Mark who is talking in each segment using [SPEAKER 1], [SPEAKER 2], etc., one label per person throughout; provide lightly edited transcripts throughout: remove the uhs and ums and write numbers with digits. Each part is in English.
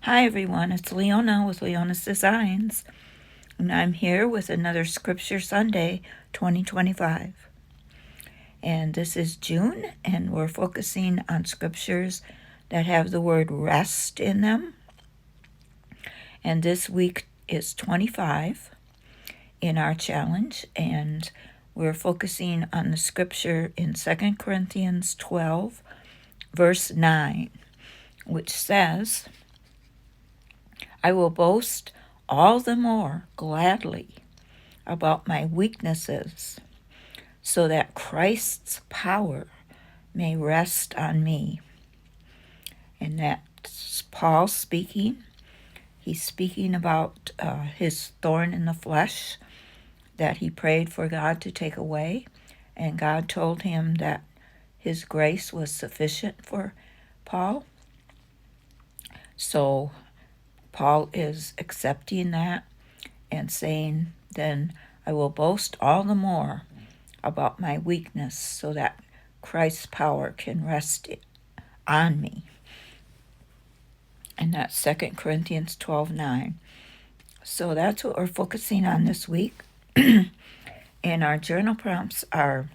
[SPEAKER 1] Hi everyone, it's Leona with Leona's Designs, and I'm here with another Scripture Sunday 2025. And this is June, and we're focusing on scriptures that have the word rest in them. And this week is 25 in our challenge, and we're focusing on the scripture in 2Corinthians 12, verse 9, which says, I will boast all the more gladly about my weaknesses, so that Christ's power may rest on me. And that's Paul speaking. He's speaking about his thorn in the flesh that he prayed for God to take away. And God told him that his grace was sufficient for Paul. So Paul is accepting that and saying, then I will boast all the more about my weakness so that Christ's power can rest on me. And that's 2 Corinthians 12:9. So that's what we're focusing on this week. And our journal prompts are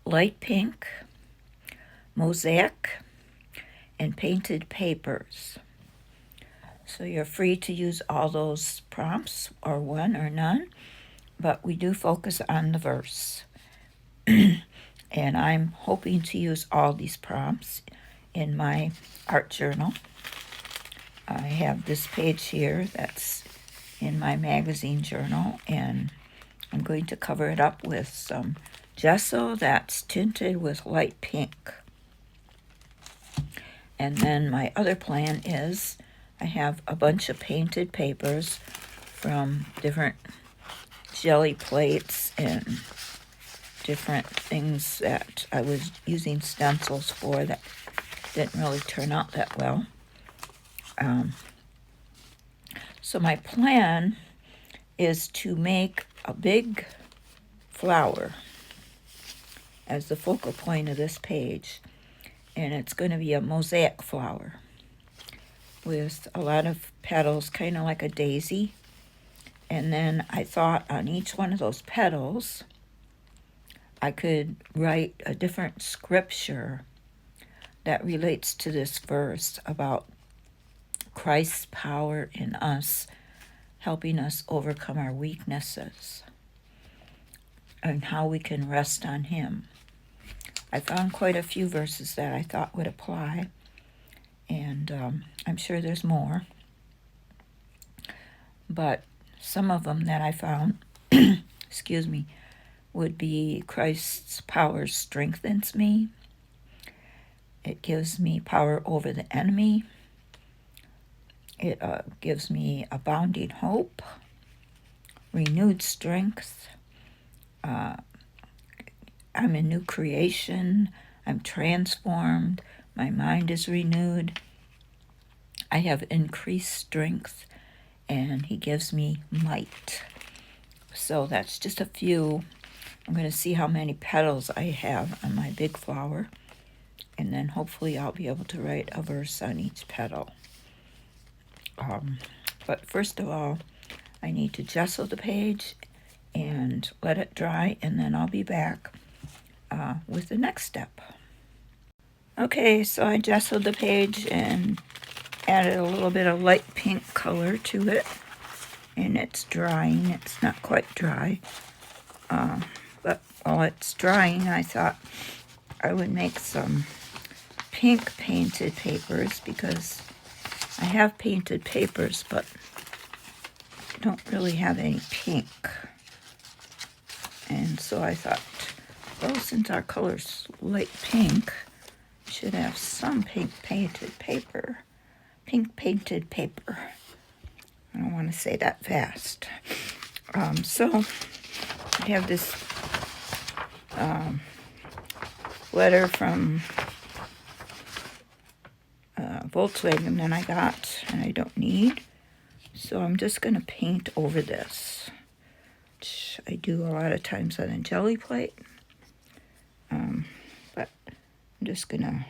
[SPEAKER 1] light pink, mosaic, and painted papers. So you're free to use all those prompts, or one or none, but we do focus on the verse. And I'm hoping to use all these prompts in my art journal. I have this page here that's in my magazine journal, and I'm going to cover it up with some gesso that's tinted with light pink. And then my other plan is I have a bunch of painted papers from different jelly plates and different things that I was using stencils for that didn't really turn out that well. So my plan is to make a big flower as the focal point of this page, and it's going to be a mosaic flower with a lot of petals, kind of like a daisy. And then I thought on each one of those petals I could write a different scripture that relates to this verse about Christ's power in us, helping us overcome our weaknesses, and how we can rest on Him. I found quite a few verses that I thought would apply, and I'm sure there's more. But some of them that I found, would be Christ's power strengthens me. It gives me power over the enemy. It gives me abounding hope, renewed strength. I'm a new creation. I'm transformed. My mind is renewed. I have increased strength, and He gives me might. So that's just a few. I'm going to see how many petals I have on my big flower, and then hopefully I'll be able to write a verse on each petal. But first of all, I need to gesso the page and let it dry, and then I'll be back with the next step. Okay, so I gessoed the page and added a little bit of light pink color to it, and it's drying. It's not quite dry, but while it's drying, I thought I would make some pink painted papers, because I have painted papers, but I don't really have any pink. And so I thought, well, since our color's light pink, we should have some pink painted paper. Pink painted paper. I don't want to say that fast. So I have this letter from Volkswagen that I got and I don't need. So I'm just going to paint over this, which I do a lot of times on a jelly plate. But I'm just going to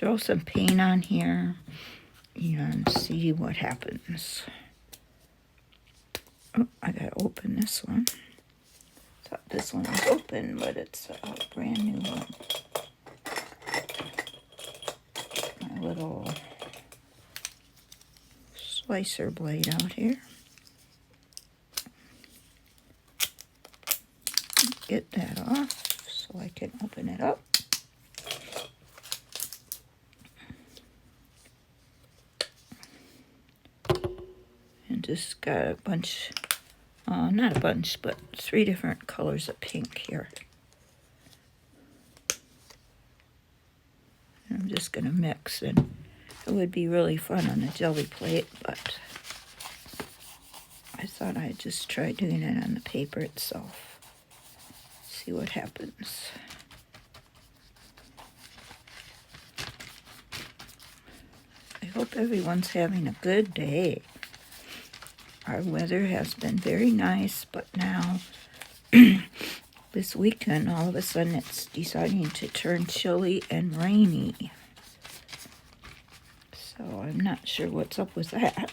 [SPEAKER 1] throw some paint on here and see what happens. Oh, I gotta open this one. Thought this one was open, but it's a brand new one. My little slicer blade out here. Get that off so I can open it up. And just got a bunch, not a bunch, but 3 different colors of pink here. And I'm just going to mix, and it would be really fun on a jelly plate, but I thought I'd just try doing it on the paper itself. See what happens. I hope everyone's having a good day. Our weather has been very nice, but now this weekend all of a sudden it's deciding to turn chilly and rainy. So I'm not sure what's up with that,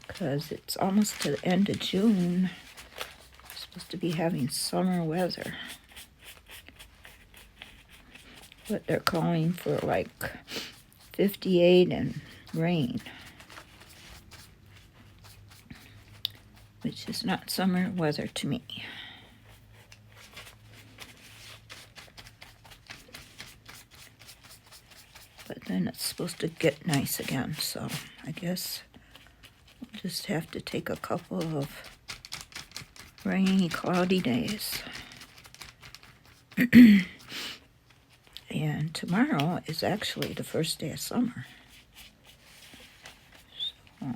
[SPEAKER 1] because it's almost to the end of June. We're supposed to be having summer weather, but they're calling for like 58 and rain, which is not summer weather to me. But then it's supposed to get nice again, so I guess we'll just have to take a couple of rainy, cloudy days. And tomorrow is actually the first day of summer. So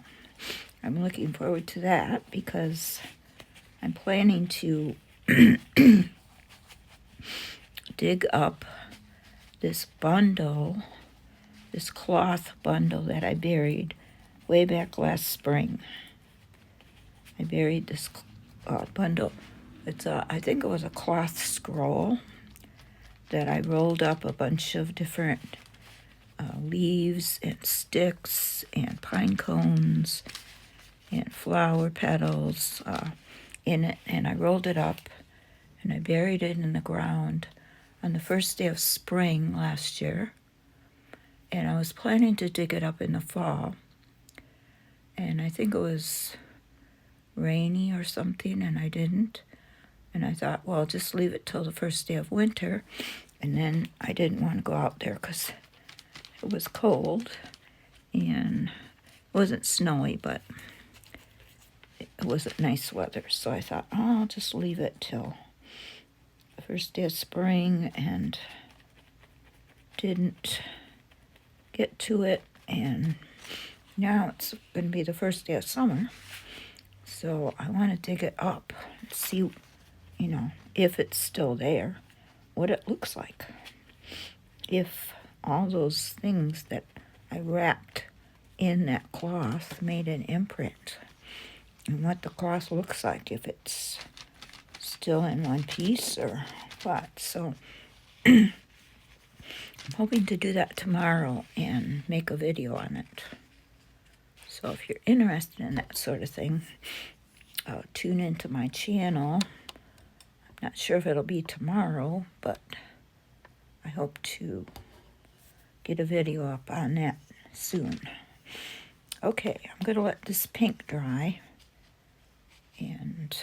[SPEAKER 1] I'm looking forward to that, because I'm planning to dig up this bundle, this cloth bundle that I buried way back last spring. I buried this bundle. It's I think it was a cloth scroll that I rolled up a bunch of different leaves and sticks and pine cones and flower petals in it, and I rolled it up and I buried it in the ground on the first day of spring last year. And I was planning to dig it up in the fall, and I think it was rainy or something, and I didn't. And I thought, well, I'll just leave it till the first day of winter. And then I didn't want to go out there because it was cold, and it wasn't snowy, but it wasn't nice weather. So I thought, oh, I'll just leave it till the first day of spring, and didn't get to it. And now it's going to be the first day of summer. So I want to dig it up and see, if it's still there, what it looks like. If all those things that I wrapped in that cloth made an imprint, and what the cloth looks like, if it's still in one piece or what. So I'm hoping to do that tomorrow and make a video on it. So if you're interested in that sort of thing, tune into my channel. I'm not sure if it'll be tomorrow, but I hope to get a video up on that soon. Okay, I'm going to let this pink dry, and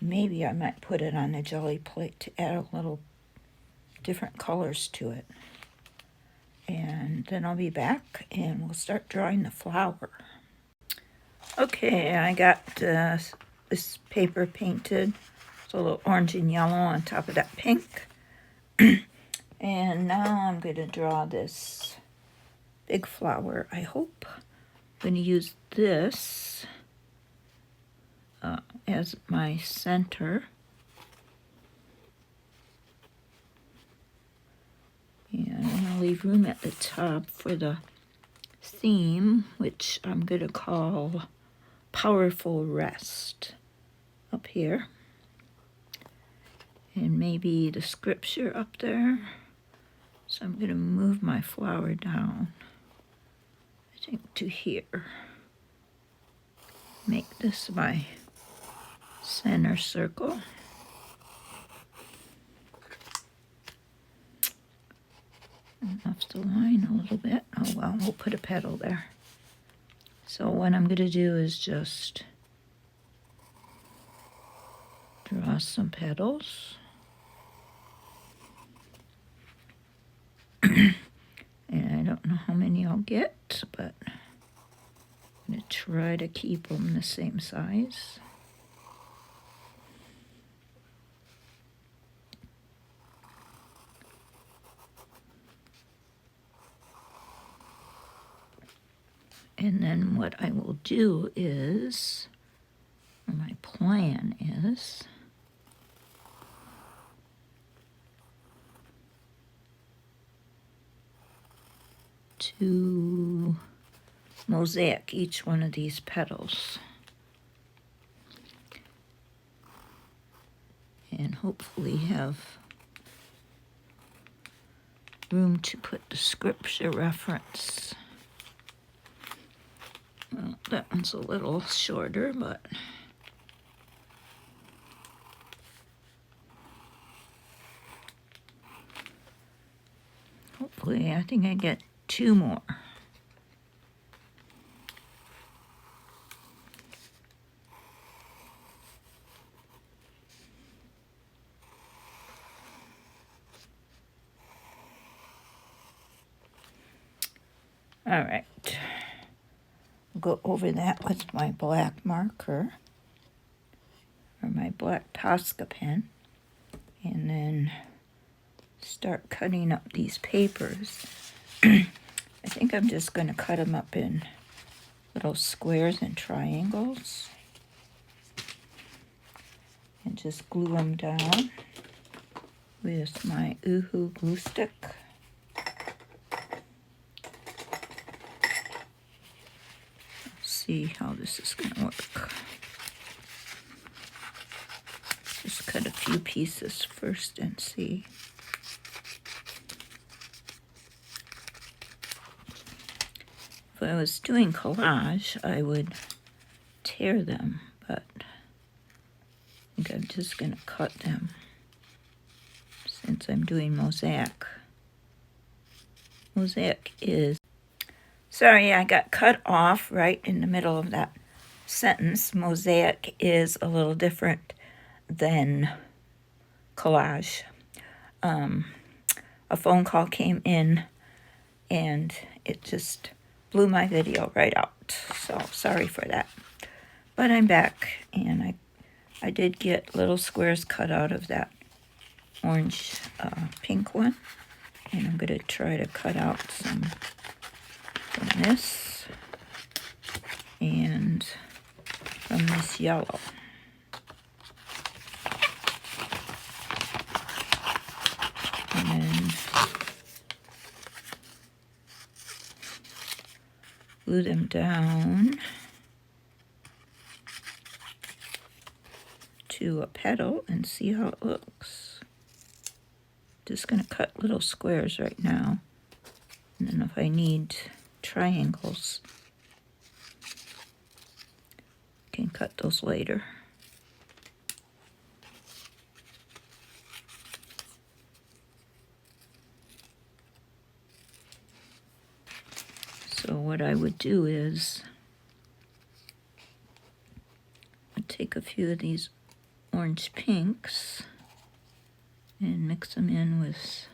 [SPEAKER 1] maybe I might put it on a jelly plate to add a little different colors to it. And then I'll be back and we'll start drawing the flower. Okay, I got this paper painted. It's a little orange and yellow on top of that pink. And now I'm going to draw this big flower, I hope. I'm going to use this as my center. And I'm going to leave room at the top for the theme, which I'm going to call Powerful Rest up here. And maybe the scripture up there, So I'm going to move my flower down, I think, to here. Make this my center circle. And off the line a little bit. Oh well, we'll put a petal there. So what I'm going to do is just draw some petals. And I don't know how many I'll get, but I'm going to try to keep them the same size. And then what I will do is, or my plan is, to mosaic each one of these petals. And hopefully have room to put the scripture reference. Well, that one's a little shorter, but hopefully I think I get 2 more. All right. Go over that with my black marker or my black Posca pen, and then start cutting up these papers. I think I'm just going to cut them up in little squares and triangles and just glue them down with my Uhu glue stick. See how this is going to work. Just cut a few pieces first and see. If I was doing collage, I would tear them, but I think I'm just going to cut them since I'm doing mosaic. Mosaic is, sorry, I got cut off right in the middle of that sentence. Mosaic is a little different than collage. A phone call came in and it just blew my video right out. So sorry for that. But I'm back, and I did get little squares cut out of that orange pink one. And I'm going to try to cut out some from this and from this yellow. And then glue them down to a petal and see how it looks. Just going to cut little squares right now, and then if I need triangles, I can cut those later. So what I would do is I'd take a few of these orange pinks and mix them in with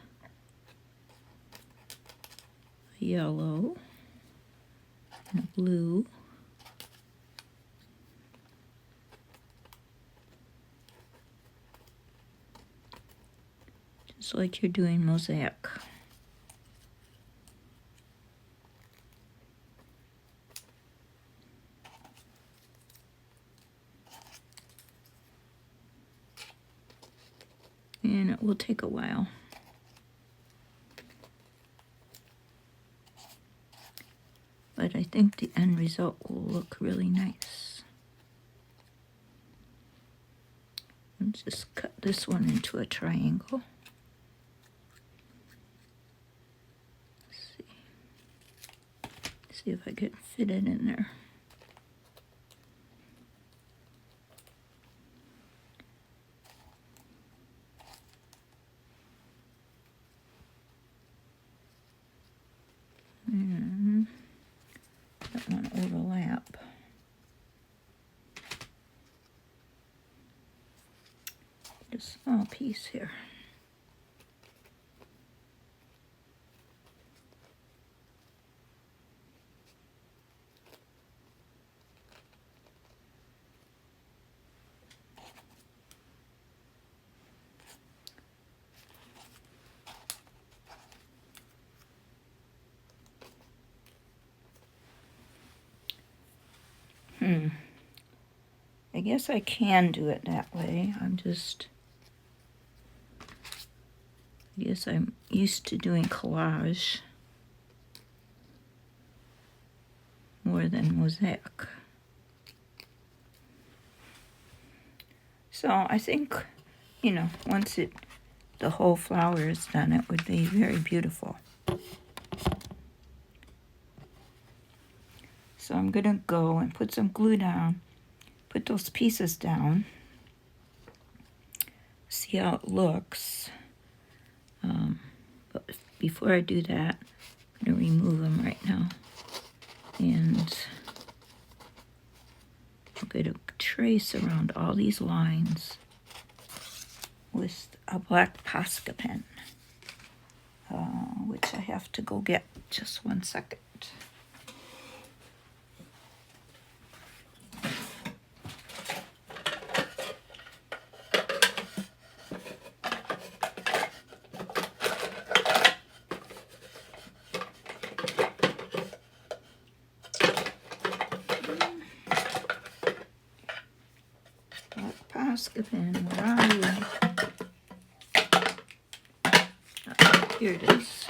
[SPEAKER 1] a yellow and a blue. Just like you're doing mosaic. And it will take a while. But I think the end result will look really nice. And just cut this one into a triangle. See if I can fit it in there. And that one overlap. A small piece here. I guess I can do it that way. I guess I'm used to doing collage more than mosaic. So I think, once the whole flower is done, it would be very beautiful. So I'm gonna go and put some glue down, put those pieces down, see how it looks. But before I do that, I'm gonna remove them right now. And I'm gonna trace around all these lines with a black Posca pen, which I have to go get. Just 1 second. Posca pen, where are you? Here it is.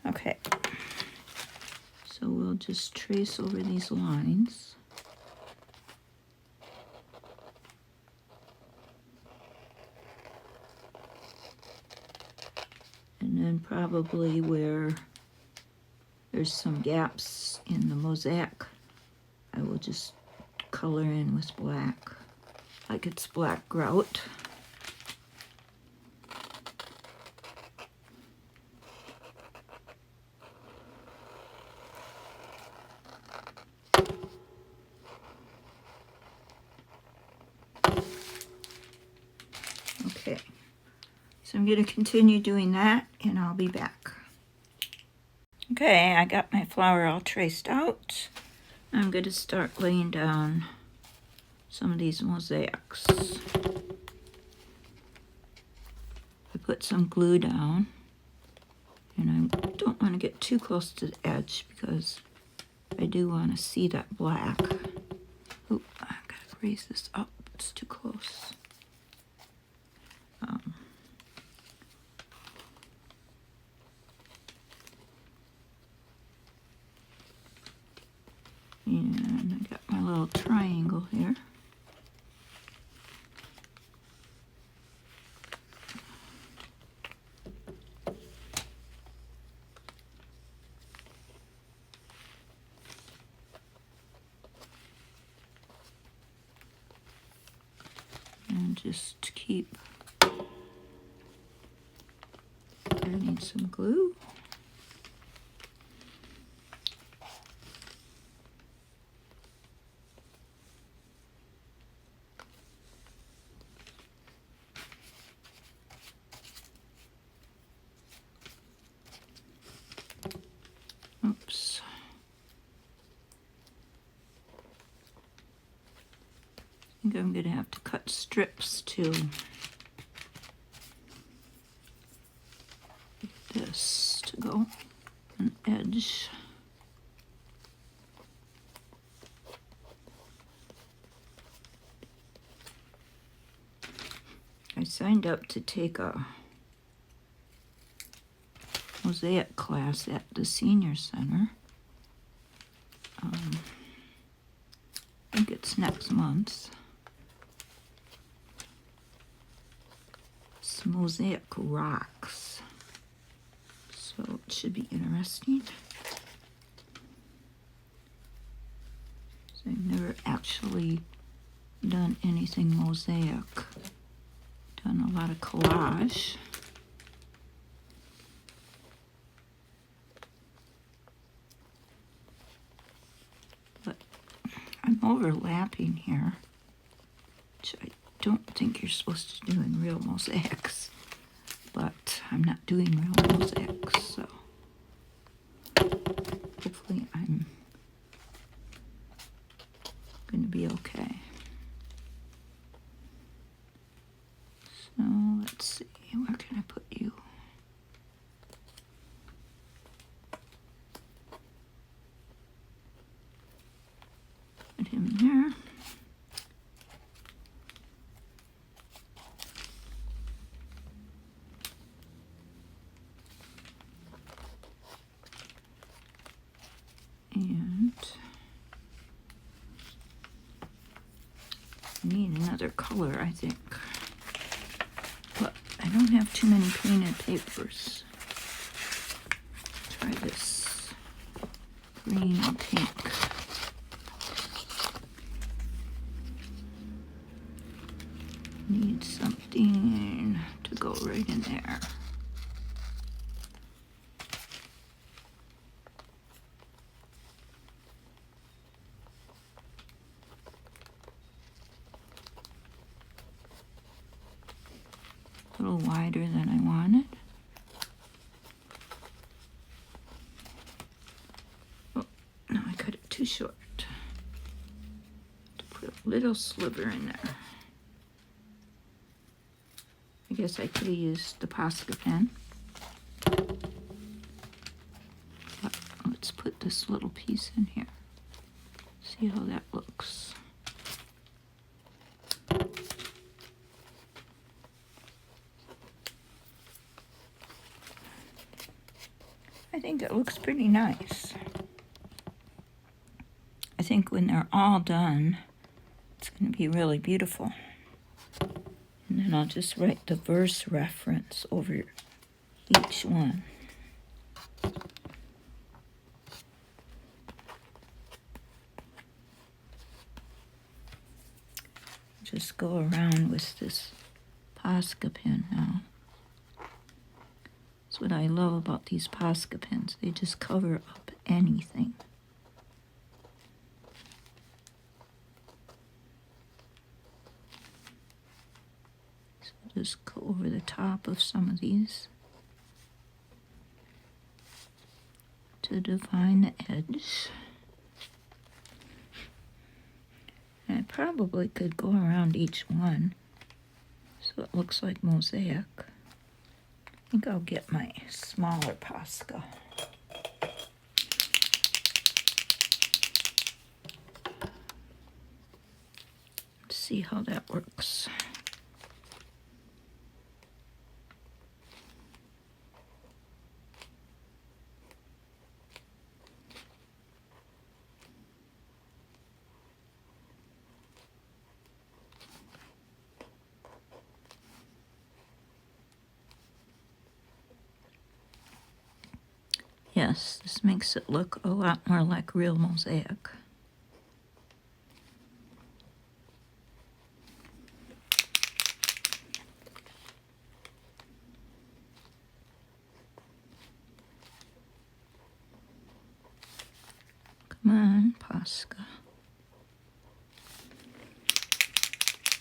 [SPEAKER 1] Okay. So we'll just trace over these lines. And then probably where there's some gaps in the mosaic, I will just color in with black, like it's black grout. Okay, so I'm going to continue doing that and I'll be back. Okay, I got my flower all traced out. I'm going to start laying down some of these mosaics. I put some glue down, and I don't want to get too close to the edge because I do want to see that black. Oop, I've got to raise this up, it's too close. And I got my little triangle here. And just keep adding some glue. Oops. I think I'm going to have to cut strips to this to go an edge. I signed up to take a mosaic class at the senior center. I think it's next month. It's mosaic rocks. So should be interesting. So I've never actually done anything mosaic. Done a lot of collage. But I'm overlapping here, which I don't think you're supposed to do in real mosaics. But I'm not doing real mosaics, so hopefully I'm going to be okay. So let's see, where can I put you? Put him there. And I need another color, I think. But I don't have too many painted papers. Try this green and pink. Need something to go right in there. A little wider than I wanted. Oh, no, I cut it too short. To put a little sliver in there. I guess I could have used the Posca pen. But let's put this little piece in here. See how that looks. I think it looks pretty nice. I think when they're all done, it's going to be really beautiful. And then I'll just write the verse reference over each one. Just go around with this Posca pen now. That's what I love about these Posca pens. They just cover up anything. So just go over the top of some of these to define the edge. And I probably could go around each one so it looks like mosaic. I think I'll get my smaller Posca. Let's see how that works. Yes, this makes it look a lot more like real mosaic. Come on, Posca.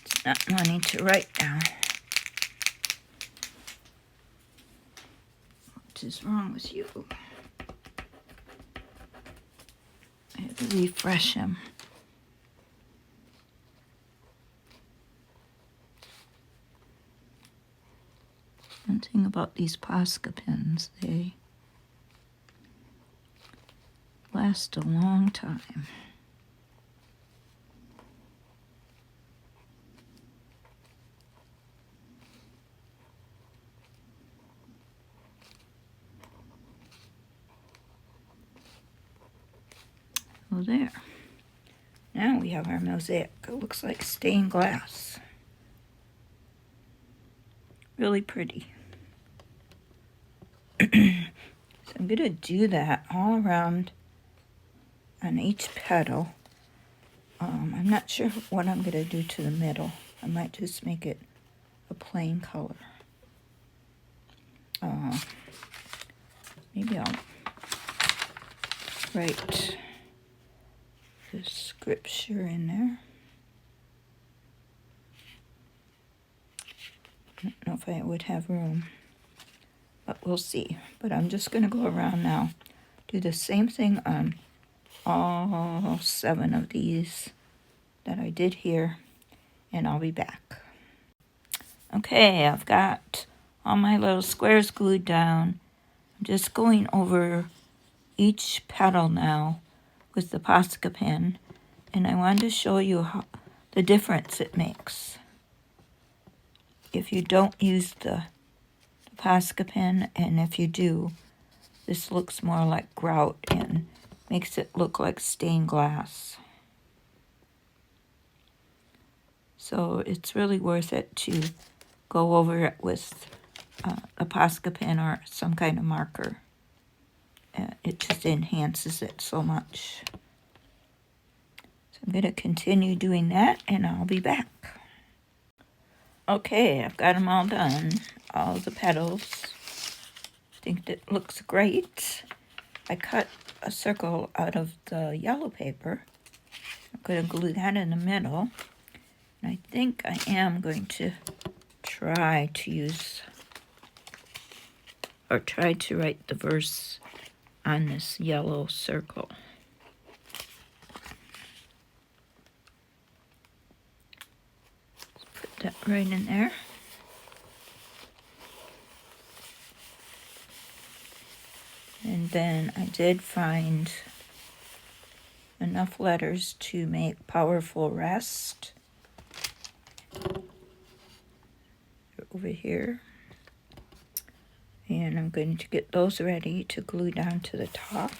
[SPEAKER 1] It's not wanting to write now. What is wrong with you? I have to refresh him. One thing about these Posca pens, they last a long time. Oh, there. Now we have our mosaic. It looks like stained glass. Really pretty. So I'm going to do that all around on each petal. I'm not sure what I'm going to do to the middle. I might just make it a plain color. Maybe I'll write the scripture in there. I don't know if I would have room, but we'll see. But I'm just going to go around now, do the same thing on all 7 of these that I did here, and I'll be back. Okay, I've got all my little squares glued down. I'm just going over each petal now with the Posca pen, and I wanted to show you the difference it makes if you don't use the Posca pen, and if you do, this looks more like grout and makes it look like stained glass. So it's really worth it to go over it with a Posca pen or some kind of marker. It just enhances it so much. So I'm going to continue doing that, and I'll be back. Okay, I've got them all done, all the petals. I think that looks great. I cut a circle out of the yellow paper. I'm going to glue that in the middle. And I think I am going to try to write the verse on this yellow circle. Put that right in there. And then I did find enough letters to make powerful rest over here. And I'm going to get those ready to glue down to the top.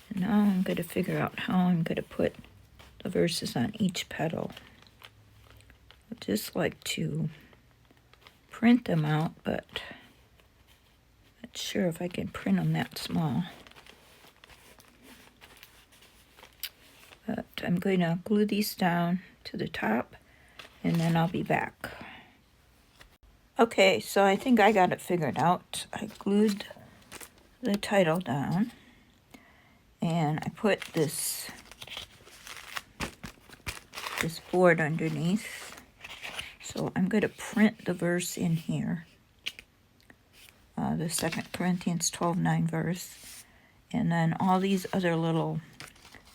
[SPEAKER 1] And now I'm going to figure out how I'm going to put the verses on each petal. I'd just like to print them out, but I'm not sure if I can print them that small. But I'm going to glue these down to the top, and then I'll be back. Okay, so I think I got it figured out. I glued the title down, and I put this board underneath. So I'm going to print the verse in here, the 2 Corinthians 12:9 verse, and then all these other little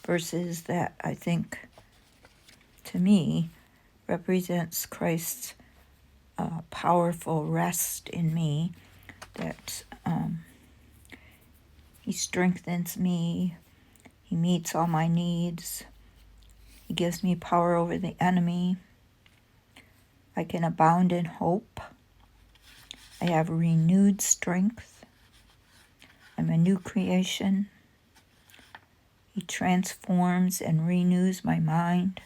[SPEAKER 1] verses that I think, to me, represents Christ's powerful rest in me, that he strengthens me, he meets all my needs, he gives me power over the enemy, I can abound in hope, I have renewed strength, I'm a new creation, he transforms and renews my mind,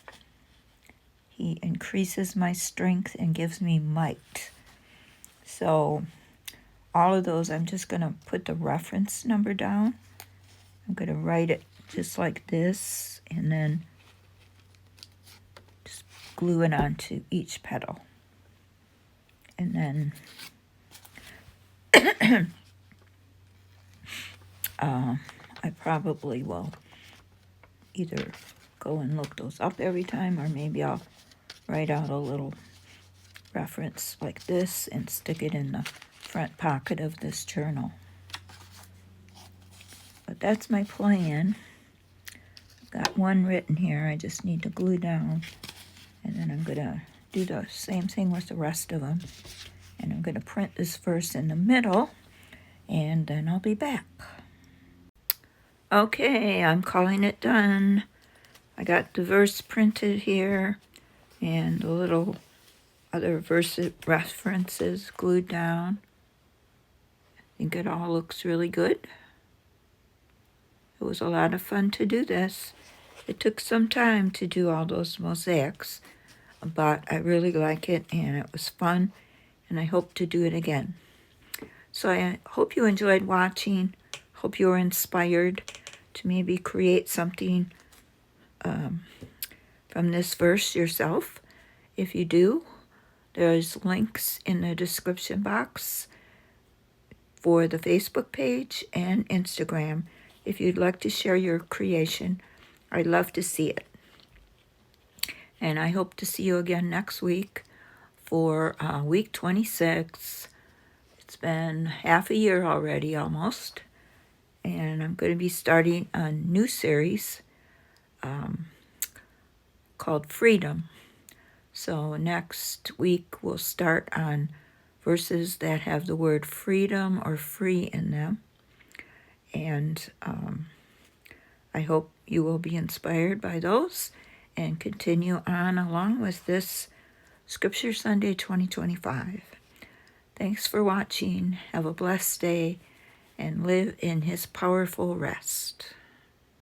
[SPEAKER 1] he increases my strength and gives me might. So all of those, I'm just going to put the reference number down. I'm going to write it just like this, and then just glue it onto each petal. And then I probably will either go and look those up every time, or maybe I'll write out a little reference like this and stick it in the front pocket of this journal. But that's my plan. I've got one written here. I just need to glue down, and then I'm going to do the same thing with the rest of them. And I'm going to print this verse in the middle, and then I'll be back. Okay, I'm calling it done. I got the verse printed here, and the little other verse references glued down. I think it all looks really good. It was a lot of fun to do this. It took some time to do all those mosaics, but I really like it, and it was fun, and I hope to do it again. So I hope you enjoyed watching. Hope you were inspired to maybe create something from this verse yourself. If you do, there's links in the description box for the Facebook page and Instagram. If you'd like to share your creation, I'd love to see it. And I hope to see you again next week for week 26. It's been half a year already, almost. And I'm going to be starting a new series called Freedom. So next week we'll start on verses that have the word freedom or free in them. And I hope you will be inspired by those and continue on along with this Scripture Sunday 2025. Thanks for watching. Have a blessed day and live in His powerful rest.